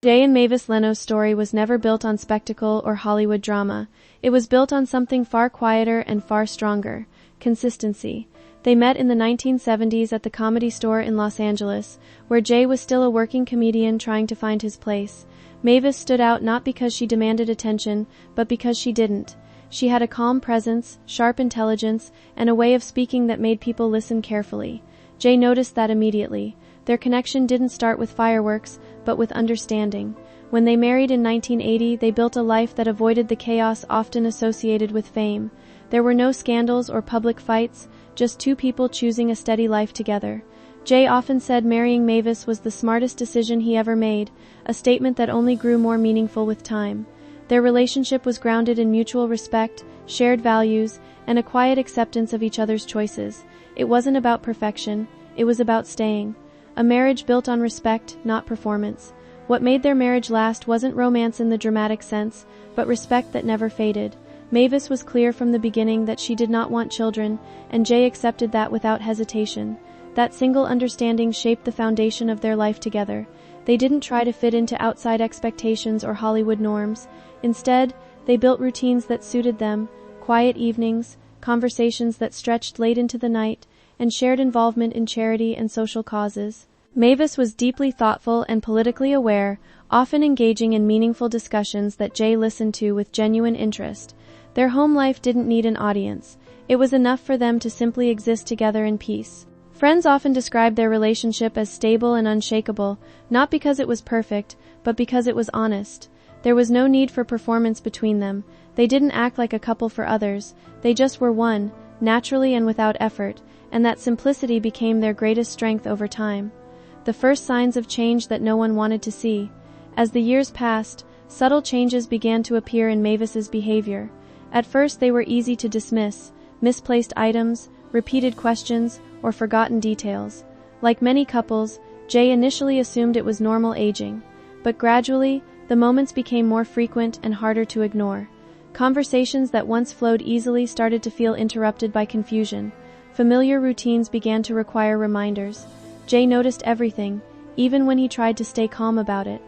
Jay and Mavis Leno's story was never built on spectacle or Hollywood drama. It was built on something far quieter and far stronger: consistency. They met in the 1970s at the Comedy Store in Los Angeles, where Jay was still a working comedian trying to find his place. Mavis stood out not because she demanded attention, but because she didn't. She had a calm presence, sharp intelligence, and a way of speaking that made people listen carefully. Jay noticed that immediately. Their connection didn't start with fireworks, but with understanding. When they married in 1980, they built a life that avoided the chaos often associated with fame. There were no scandals or public fights, just two people choosing a steady life together. Jay often said marrying Mavis was the smartest decision he ever made, a statement that only grew more meaningful with time. Their relationship was grounded in mutual respect, shared values, and a quiet acceptance of each other's choices. It wasn't about perfection, it was about staying. A marriage built on respect, not performance. What made their marriage last wasn't romance in the dramatic sense, but respect that never faded. Mavis was clear from the beginning that she did not want children, and Jay accepted that without hesitation. That single understanding shaped the foundation of their life together. They didn't try to fit into outside expectations or Hollywood norms. Instead, they built routines that suited them: quiet evenings, conversations that stretched late into the night, and shared involvement in charity and social causes. Mavis was deeply thoughtful and politically aware, often engaging in meaningful discussions that Jay listened to with genuine interest. Their home life didn't need an audience. It was enough for them to simply exist together in peace. Friends often described their relationship as stable and unshakable, not because it was perfect, but because it was honest. There was no need for performance between them. They didn't act like a couple for others. They just were one, naturally and without effort, and that simplicity became their greatest strength over time. The first signs of change that no one wanted to see. As the years passed, subtle changes began to appear in Mavis's behavior. At first they were easy to dismiss: misplaced items, repeated questions, or forgotten details. Like many couples, Jay initially assumed it was normal aging. But gradually, the moments became more frequent and harder to ignore. Conversations that once flowed easily started to feel interrupted by confusion. Familiar routines began to require reminders. Jay noticed everything, even when he tried to stay calm about it.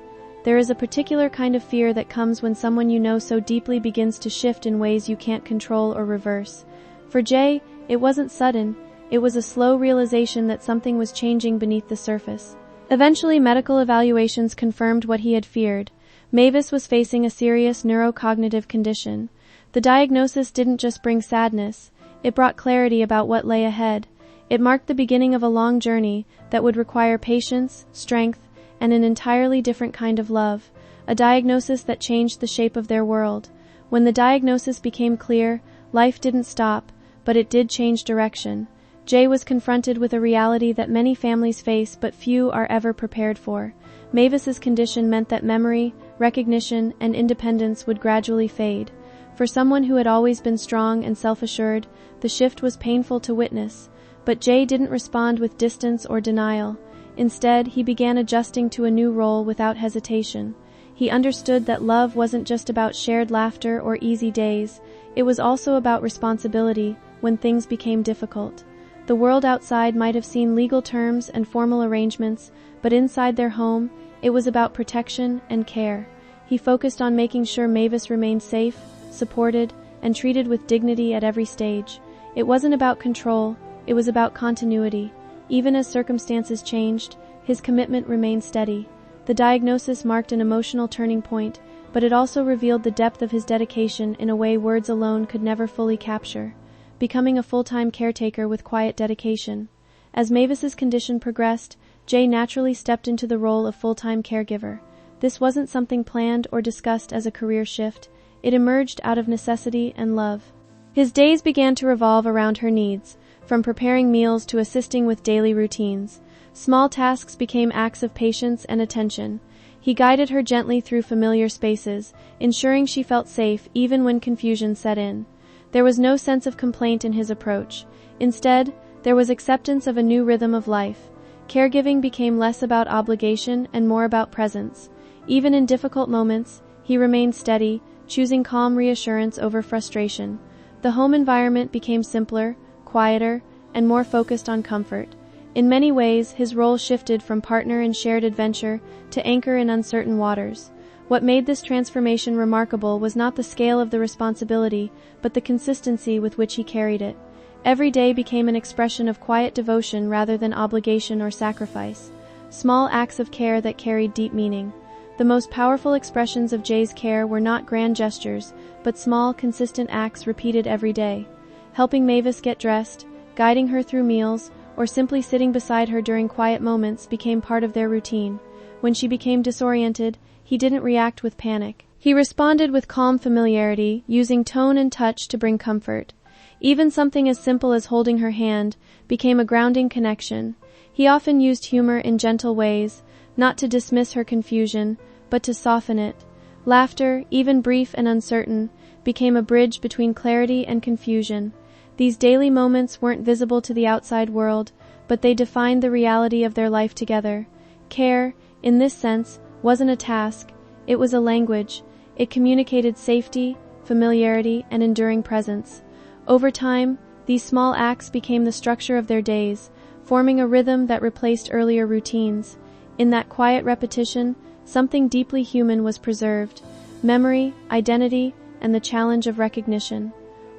There is a particular kind of fear that comes when someone you know so deeply begins to shift in ways you can't control or reverse. For Jay, it wasn't sudden. It was a slow realization that something was changing beneath the surface. Eventually, medical evaluations confirmed what he had feared. Mavis was facing a serious neurocognitive condition. The diagnosis didn't just bring sadness, it brought clarity about what lay ahead. It marked the beginning of a long journey that would require patience, strength, and an entirely different kind of love, a diagnosis that changed the shape of their world. When the diagnosis became clear, life didn't stop, but it did change direction. Jay was confronted with a reality that many families face but few are ever prepared for. Mavis's condition meant that memory, recognition, and independence would gradually fade. For someone who had always been strong and self-assured, the shift was painful to witness. But Jay didn't respond with distance or denial. Instead, he began adjusting to a new role without hesitation. He understood that love wasn't just about shared laughter or easy days. It was also about responsibility when things became difficult. The world outside might have seen legal terms and formal arrangements, but inside their home, it was about protection and care. He focused on making sure Mavis remained safe, supported, and treated with dignity at every stage. It wasn't about control, it was about continuity. Even as circumstances changed, his commitment remained steady. The diagnosis marked an emotional turning point, but it also revealed the depth of his dedication in a way words alone could never fully capture. Becoming a full-time caretaker with quiet dedication. As Mavis's condition progressed, Jay naturally stepped into the role of full-time caregiver. This wasn't something planned or discussed as a career shift. It emerged out of necessity and love. His days began to revolve around her needs, from preparing meals to assisting with daily routines. Small tasks became acts of patience and attention. He guided her gently through familiar spaces, ensuring she felt safe even when confusion set in. There was no sense of complaint in his approach. Instead, there was acceptance of a new rhythm of life. Caregiving became less about obligation and more about presence. Even in difficult moments, he remained steady, choosing calm reassurance over frustration. The home environment became simpler, quieter, and more focused on comfort. In many ways, his role shifted from partner in shared adventure to anchor in uncertain waters. What made this transformation remarkable was not the scale of the responsibility, but the consistency with which he carried it. Every day became an expression of quiet devotion rather than obligation or sacrifice. Small acts of care that carried deep meaning. The most powerful expressions of Jay's care were not grand gestures, but small, consistent acts repeated every day. Helping Mavis get dressed, guiding her through meals, or simply sitting beside her during quiet moments became part of their routine. When she became disoriented, he didn't react with panic. He responded with calm familiarity, using tone and touch to bring comfort. Even something as simple as holding her hand became a grounding connection. He often used humor in gentle ways, not to dismiss her confusion, but to soften it. Laughter, even brief and uncertain, became a bridge between clarity and confusion. These daily moments weren't visible to the outside world, but they defined the reality of their life together. Care, in this sense, wasn't a task, it was a language. It communicated safety, familiarity, and enduring presence. Over time, these small acts became the structure of their days, forming a rhythm that replaced earlier routines. In that quiet repetition, something deeply human was preserved: memory, identity, and the challenge of recognition.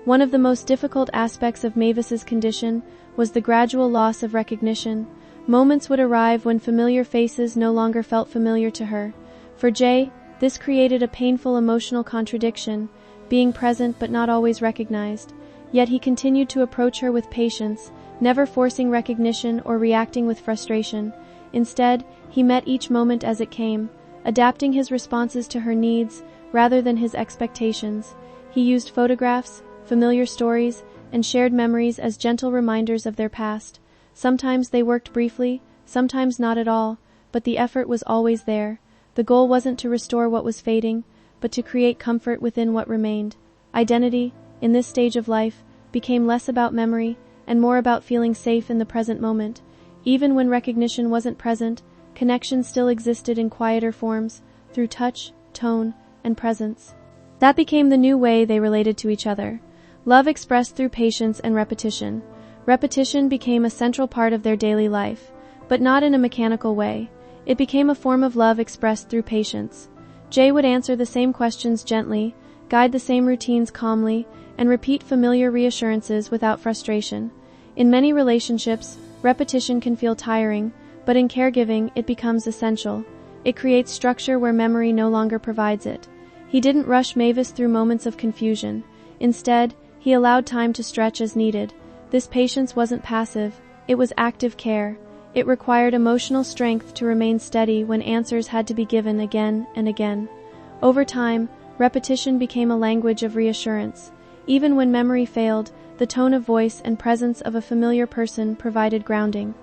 One of the most difficult aspects of Mavis's condition was the gradual loss of recognition. Moments would arrive when familiar faces no longer felt familiar to her. For Jay, this created a painful emotional contradiction, being present but not always recognized. Yet he continued to approach her with patience, never forcing recognition or reacting with frustration. Instead, he met each moment as it came, adapting his responses to her needs rather than his expectations. He used photographs, familiar stories, and shared memories as gentle reminders of their past. Sometimes they worked briefly, sometimes not at all, but the effort was always there. The goal wasn't to restore what was fading, but to create comfort within what remained. Identity, in this stage of life, became less about memory and more about feeling safe in the present moment. Even when recognition wasn't present, connection still existed in quieter forms, through touch, tone, and presence. That became the new way they related to each other. Love expressed through patience and repetition. Repetition became a central part of their daily life, but not in a mechanical way. It became a form of love expressed through patience. Jay would answer the same questions gently, guide the same routines calmly, and repeat familiar reassurances without frustration. In many relationships, repetition can feel tiring, but in caregiving, it becomes essential. It creates structure where memory no longer provides it. He didn't rush Mavis through moments of confusion. Instead, he allowed time to stretch as needed. This patience wasn't passive, it was active care. It required emotional strength to remain steady when answers had to be given again and again. Over time, repetition became a language of reassurance. Even when memory failed, the tone of voice and presence of a familiar person provided grounding.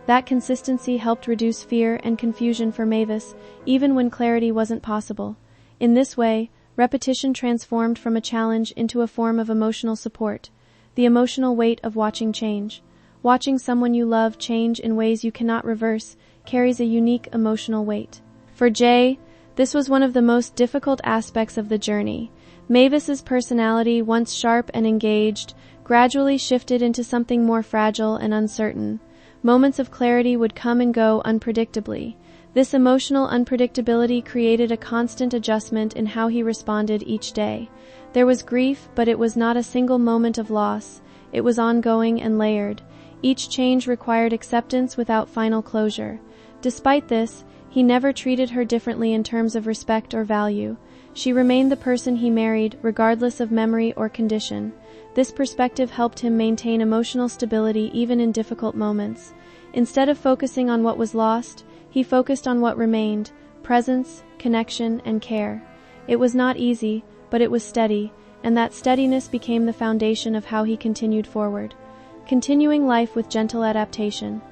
That consistency helped reduce fear and confusion for Mavis, even when clarity wasn't possible. In this way, repetition transformed from a challenge into a form of emotional support. The emotional weight of watching change. Watching someone you love change in ways you cannot reverse carries a unique emotional weight. For Jay, this was one of the most difficult aspects of the journey. Mavis's personality, once sharp and engaged, gradually shifted into something more fragile and uncertain. Moments of clarity would come and go unpredictably. This emotional unpredictability created a constant adjustment in how he responded each day. There was grief, but it was not a single moment of loss. It was ongoing and layered. Each change required acceptance without final closure. Despite this, he never treated her differently in terms of respect or value. She remained the person he married, regardless of memory or condition. This perspective helped him maintain emotional stability even in difficult moments. Instead of focusing on what was lost, he focused on what remained: presence, connection, and care. It was not easy, but it was steady, and that steadiness became the foundation of how he continued forward. Continuing life with gentle adaptation.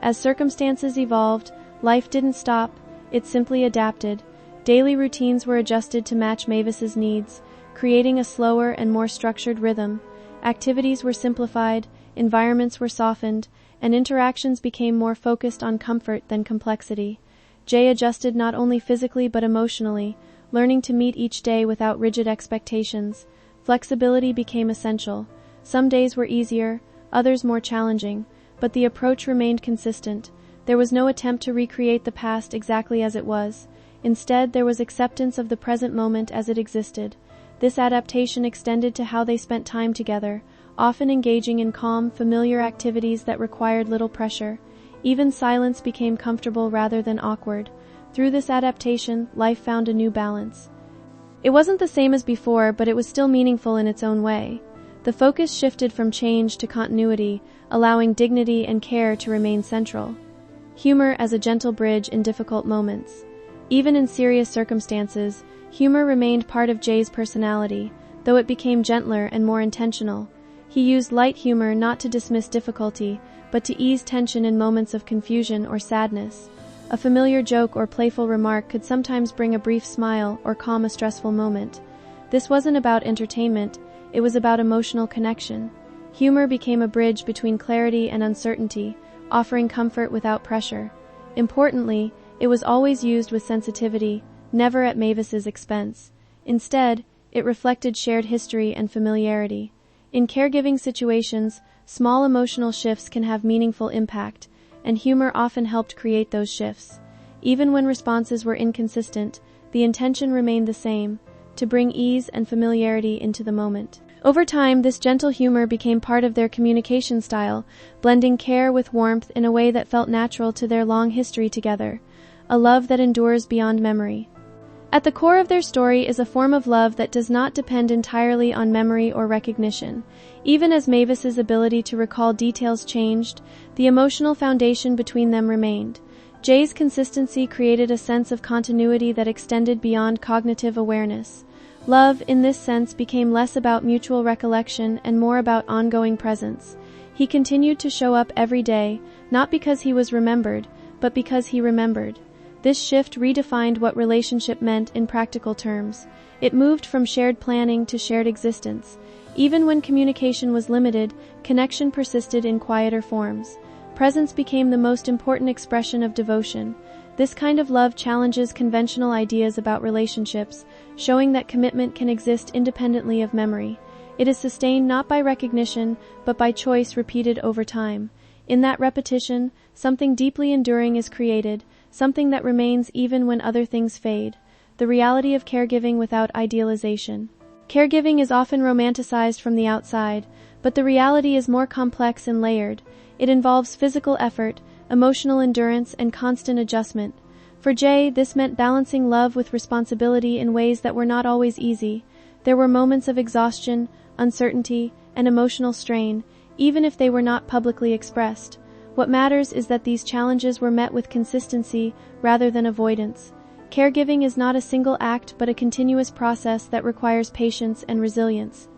As circumstances evolved, life didn't stop, it simply adapted. Daily routines were adjusted to match Mavis's needs, creating a slower and more structured rhythm. Activities were simplified, environments were softened, and interactions became more focused on comfort than complexity. Jay adjusted not only physically but emotionally, learning to meet each day without rigid expectations. Flexibility became essential. Some days were easier, others more challenging, but the approach remained consistent. There was no attempt to recreate the past exactly as it was. Instead, there was acceptance of the present moment as it existed. This adaptation extended to how they spent time together, often engaging in calm, familiar activities that required little pressure. Even silence became comfortable rather than awkward. Through this adaptation, life found a new balance. It wasn't the same as before, but it was still meaningful in its own way. The focus shifted from change to continuity, allowing dignity and care to remain central. Humor as a gentle bridge in difficult moments. Even in serious circumstances, humor remained part of Jay's personality, though it became gentler and more intentional. He used light humor not to dismiss difficulty, but to ease tension in moments of confusion or sadness. A familiar joke or playful remark could sometimes bring a brief smile or calm a stressful moment. This wasn't about entertainment, it was about emotional connection. Humor became a bridge between clarity and uncertainty, offering comfort without pressure. Importantly, it was always used with sensitivity, never at Mavis's expense. Instead, it reflected shared history and familiarity. In caregiving situations, small emotional shifts can have meaningful impact, and humor often helped create those shifts. Even when responses were inconsistent, the intention remained the same, to bring ease and familiarity into the moment. Over time, this gentle humor became part of their communication style, blending care with warmth in a way that felt natural to their long history together, a love that endures beyond memory. At the core of their story is a form of love that does not depend entirely on memory or recognition. Even as Mavis's ability to recall details changed, the emotional foundation between them remained. Jay's consistency created a sense of continuity that extended beyond cognitive awareness. Love, in this sense, became less about mutual recollection and more about ongoing presence. He continued to show up every day, not because he was remembered, but because he remembered. This shift redefined what relationship meant in practical terms. It moved from shared planning to shared existence. Even when communication was limited, connection persisted in quieter forms. Presence became the most important expression of devotion. This kind of love challenges conventional ideas about relationships, showing that commitment can exist independently of memory. It is sustained not by recognition, but by choice repeated over time. In that repetition, something deeply enduring is created, something that remains even when other things fade. The reality of caregiving without idealization. Caregiving is often romanticized from the outside, but the reality is more complex and layered. It involves physical effort, emotional endurance, and constant adjustment. For Jay, this meant balancing love with responsibility in ways that were not always easy. There were moments of exhaustion, uncertainty, and emotional strain, even if they were not publicly expressed. What matters is that these challenges were met with consistency rather than avoidance. Caregiving is not a single act but a continuous process that requires patience and resilience.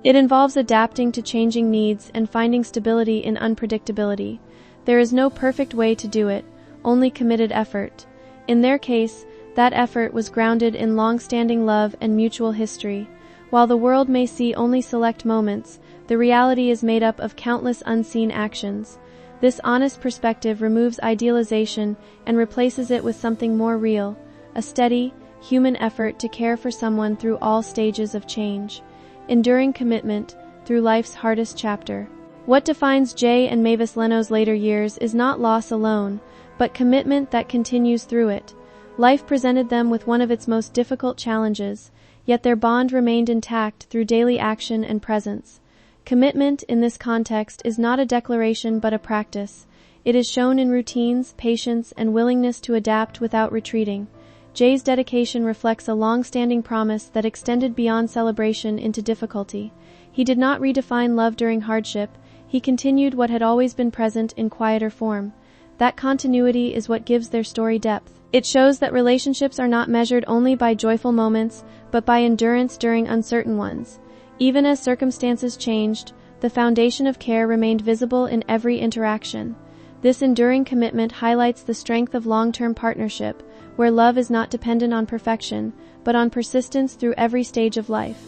It involves adapting to changing needs and finding stability in unpredictability. There is no perfect way to do it, only committed effort. In their case, that effort was grounded in long-standing love and mutual history. While the world may see only select moments, the reality is made up of countless unseen actions. This honest perspective removes idealization and replaces it with something more real, a steady, human effort to care for someone through all stages of change. Enduring commitment through life's hardest chapter. What defines Jay and Mavis Leno's later years is not loss alone, but commitment that continues through it. Life presented them with one of its most difficult challenges, yet their bond remained intact through daily action and presence. Commitment, in this context, is not a declaration but a practice. It is shown in routines, patience, and willingness to adapt without retreating. Jay's dedication reflects a long-standing promise that extended beyond celebration into difficulty. He did not redefine love during hardship. He continued what had always been present in quieter form. That continuity is what gives their story depth. It shows that relationships are not measured only by joyful moments, but by endurance during uncertain ones. Even as circumstances changed, the foundation of care remained visible in every interaction. This enduring commitment highlights the strength of long-term partnership, where love is not dependent on perfection, but on persistence through every stage of life.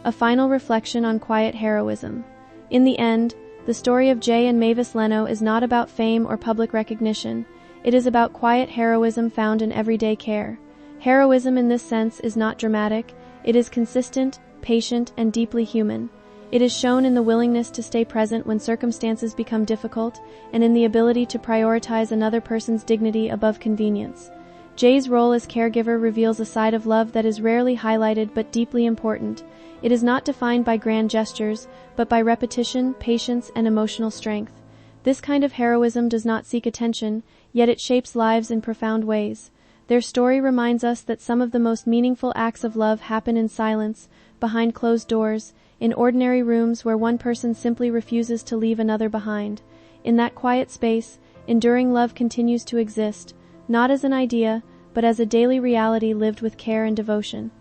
A final reflection on quiet heroism. In the end, the story of Jay and Mavis Leno is not about fame or public recognition. It is about quiet heroism found in everyday care. Heroism in this sense is not dramatic, it is consistent, patient, and deeply human. It is shown in the willingness to stay present when circumstances become difficult, and in the ability to prioritize another person's dignity above convenience. Jay's role as caregiver reveals a side of love that is rarely highlighted but deeply important. It is not defined by grand gestures, but by repetition, patience, and emotional strength. This kind of heroism does not seek attention, yet it shapes lives in profound ways. Their story reminds us that some of the most meaningful acts of love happen in silence, behind closed doors, in ordinary rooms where one person simply refuses to leave another behind. In that quiet space, enduring love continues to exist, not as an idea, but as a daily reality lived with care and devotion.